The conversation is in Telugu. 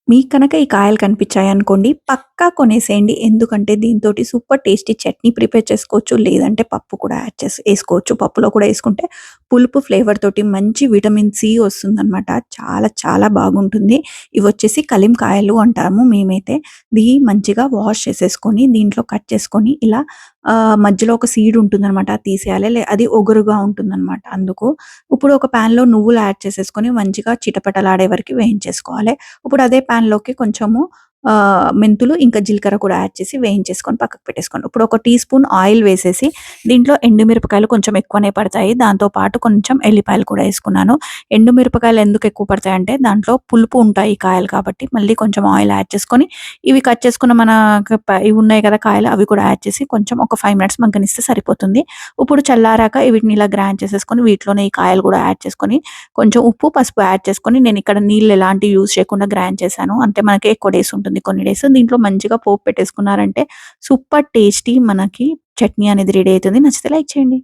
మీకు కనుక ఈ కాయలు కనిపించాయనుకోండి, పక్కా కొనేసేయండి. ఎందుకంటే దీనితోటి సూపర్ టేస్టీ చట్నీ ప్రిపేర్ చేసుకోవచ్చు. లేదంటే పప్పు కూడా యాడ్ చేసి ఏసుకోవచ్చు. పప్పులో కూడా ఏసుకుంటే పులుపు ఫ్లేవర్ తోటి మంచి విటమిన్ సి వస్తుందనమాట. చాలా చాలా బాగుంటుంది. ఇవొచ్చేసి కలింకాయలు అంటాము మేమైతే. మంచిగా వాష్ చేసేసుకొని, దీంట్లో కట్ చేసుకొని ఇలా మధ్యలో ఒక సీడ్ ఉంటుందనమాట. అది తీసేయాలి. అది ఒగరుగా ఉంటుందనమాట అందుకు. ఇప్పుడు ఒక పాన్‌లో నువ్వులు యాడ్ చేసేసుకొని మంచిగా చిటపటలాడే వరకి వేయించేసుకోవాలి. ఇప్పుడు అదే పాన్‌లోకి కొంచెము మెంతులు ఇంకా జీలకర్ర కూడా యాడ్ చేసి వేయించేసుకొని పక్కకు పెట్టేసుకోండి. ఇప్పుడు ఒక టీ స్పూన్ ఆయిల్ వేసేసి దీంట్లో ఎండుమిరపకాయలు కొంచెం ఎక్కువనే పడతాయి. దాంతో పాటు కొంచెం ఎల్లిపాయలు కూడా ఏసుకున్నాను. ఎండుమిరపకాయలు ఎందుకు ఎక్కువ పడతాయంటే దాంట్లో పులుపు ఉంటాయి ఈ కాయలు కాబట్టి మళ్ళీ కొంచెం ఆయిల్ యాడ్ చేసుకొని ఇవి కట్ చేసుకున్న మన ఇవి ఉన్నాయి కదా కాయలు అవి కూడా యాడ్ చేసి కొంచెం ఒక 5 మినిట్స్ మగ్గనిస్తే సరిపోతుంది. ఇప్పుడు చల్లారాక వీటిని ఇలా గ్రైండ్ చేసేసుకొని వీటిలోనే ఈ కాయలు కూడా యాడ్ చేసుకొని కొంచెం ఉప్పు, పసుపు యాడ్ చేసుకొని నేనిక్కడ నీళ్ళు ఎలాంటివి యూజ్ చేయకుండా గ్రైండ్ చేశాను. అంటే మనకి ఎక్కువ డేస్ ఉంటుంది కొన్ని డేస్. దీంట్లో మంచిగా పోపు పెట్టేసుకున్నారంటే సూపర్ టేస్టీ మనకి చట్నీ అనేది రెడీ అయితుంది. నచ్చితే లైక్ చేయండి.